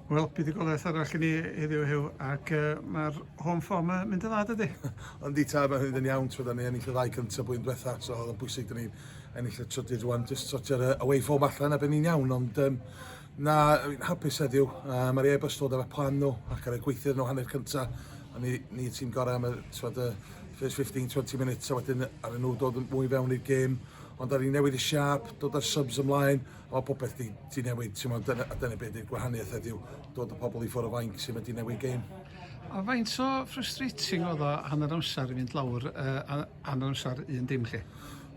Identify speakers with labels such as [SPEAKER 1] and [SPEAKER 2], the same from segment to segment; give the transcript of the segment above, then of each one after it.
[SPEAKER 1] Wel, buddugoliaeth arall i ni heddiw hyw, ac mae'r home form yn mynd yn dda, dydy?
[SPEAKER 2] Ond di ta, mae'n mynd yn iawn, trwy da ni ennill y ddau cyntaf blwyddyn diwetha, so oedd yn bwysig da ni'n ennill y trydydd rwan, jyst sortio'r away form allan, a byd ni'n iawn, ond na, hapus heddiw, mae'r Airbus dod efo plan nhw, ac ar y gweithio nhw hanner cyntaf, a ni tîm gorau am y first 15-20 minutes, a wedyn ar nhw dod yn mwy fewn i'r gêm, ond ar ni'n newid y siap, dod â'r subs ymlaen, a popeth di newid, a dyna beth yw'r gwahaniaeth heddiw, dod y pobl i ffwrdd o fainc sy'n mynd i newid gêm.
[SPEAKER 1] A faint o frustrating oedd o hanner amser i fynd lawr, hanner amser un dim chi?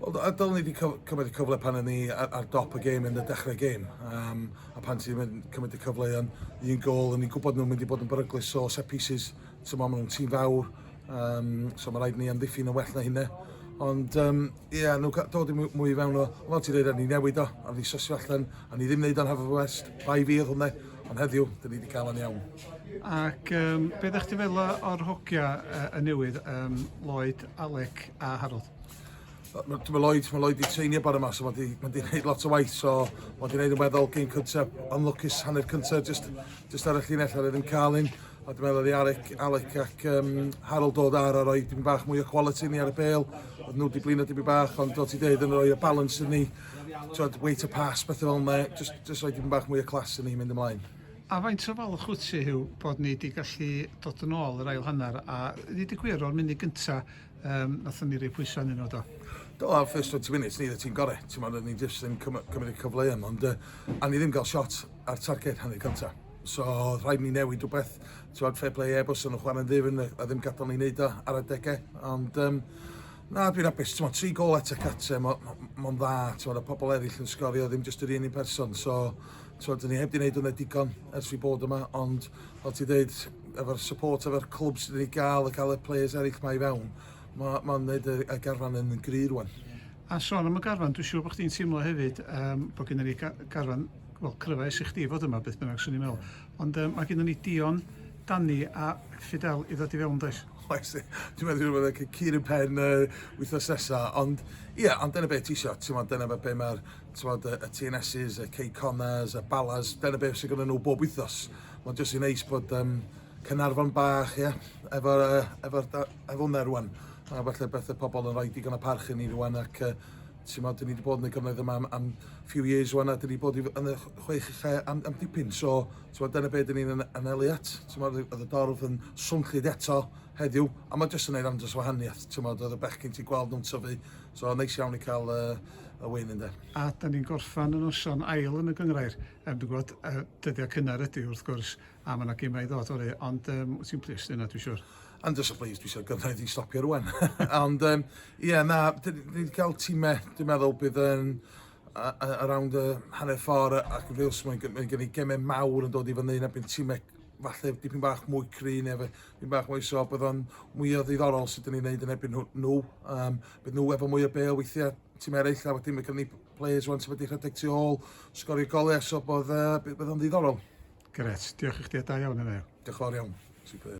[SPEAKER 2] Wel, dyl ni wedi cymryd y cyfle pan ni ar dop y gêm yn y dechrau gêm. A pan ti'n cymryd y cyfle yn un gol, a ni'n gwybod nhw'n mynd i bod yn beryglus o set pieces, so maen nhw'n tîm fawr, so mae rhaid ni amddiffyn yn well na hynny. Ond, nhw dod i mwy fewn o, fel ti'n dweud, a ni newid o, a ni sosio allan, a ni ddim wneud o'n Haverford West, 2 fydd hwnne, ond heddiw, dyn ni wedi cael yn iawn.
[SPEAKER 1] Ac beth ydych chi fel o'r hogia y newydd, Lloyd, Alec a Harold?
[SPEAKER 2] Dwi'n Lloyd wedi treinio bar yma, so mae wedi gwneud lot o waith, so mae wedi gwneud yn weddol gêm cyntaf, unlwcus hanner cyntaf, just ar y llinell ar ddim cael un. A dwi'n meddwl oedd Alec ac Harold dod ar a roi dim bach mwy o quality ni ar y bêl. Oedd nhw wedi blino dim bach, ond dod i dweud yn rhoi y balance yn ni. Way to pass, bethau fel yna, just roi dim bach mwy o clas yn ni mynd ymlaen.
[SPEAKER 1] A faint o falch wyt ti yw bod ni wedi gallu dod yn ôl yr ail hanner, a ni wedi gwir o'r munud gyntaf nathon ni rei pwysau yn nhw do?
[SPEAKER 2] Do, ar first 20 minutes, ni oedd tîm gorau. Ti'n meddwl, ni jyst yn cymryd y cyfle yn, ond a ni ddim gael shot ar targed hanner cyntaf. So, rhaid ni newid rhywbeth. Fair play Airbus yn chwarae'n ddifn, a ddim gadael ni wneud o ar y degau. Ond, na, dwi'n hapus. 3 gol eto cate, mae'n dda. Y pobl eraill yn sgorio, ddim jyst yr un person. So, dyn ni heb di wneud hwnna digon ers fi bod yma, ond fel ti dweud, efo'r support efo'r clwb sydd wedi cael y players eraill mae i fewn, mae'n gwneud y garfan yn gryf rwan.
[SPEAKER 1] A sôn am y garfan, dwi'n siŵr bod chdi'n teimlo hefyd bod gennym ni garfan, wel, cryfais i chdi fod yma, beth bynnag swn i'n meddwl. Ond mae gennym ni Dion, Dani a Fidel i ddod i fewn, does?
[SPEAKER 2] Oes, dwi'n meddwl bod y cur yn pen wythnos nesaf, ond ond dyna beth ti isio, dyna beth mae'r y TNS's, y K-Connors, y Balas, dyna beth sy'n gyda nhw bob wythnos. Mae'n jyst yn neis bod Cynarfon bach, efo hwnna rwan. A falle beth y pobl yn rhoi digon o parch yn ni rwan, ac dyn ni wedi bod yn y gyfnod yma am few years rwan, a dyn ni wedi bod yn y 6 lle am dipyn. So, dyna beth dyn ni'n anelu at. Oedd y dorf yn swnllid eto heddiw, a mae jyst yn gwneud andros wahaniaeth. Oedd y bechgyn ti'n gweld nhw'n tyfu, so neis iawn i cael y wyn ynddo.
[SPEAKER 1] A da ni'n gorffan yn noson ail yn y gyngrair. Dwi'n gwybod, dyddiau cynnar ydy wrth gwrs, a mae yna gymau i ddod o'r ond ti'n plis yna, dwi'n siŵr.
[SPEAKER 2] And just a pleased, dwi'n siŵr gynraedd i stopio rwan. Ond, na, dyn ni wedi cael tîmau, dwi'n meddwl, bydd yn around hanner ffordd, ac yn fils, mae'n gen i gemau mawr yn dod i fyny, a bydd tîmau falle dipyn bach mwy cry, neu dipyn bach mwy so, bydd o'n mwy o ddiddorol sydd yn ei wneud yn ebyn nhw. Bydd nhw efo mwy o bêl weithiau, tîm eraill, a wedyn mae gen ni players rwan sydd wedi rhedeg tu ôl, sgorio golau, so bydd o'n ddiddorol.
[SPEAKER 1] Gret, diolch i chdi a da iawn yna.
[SPEAKER 2] Diolch yn fawr iawn. Super.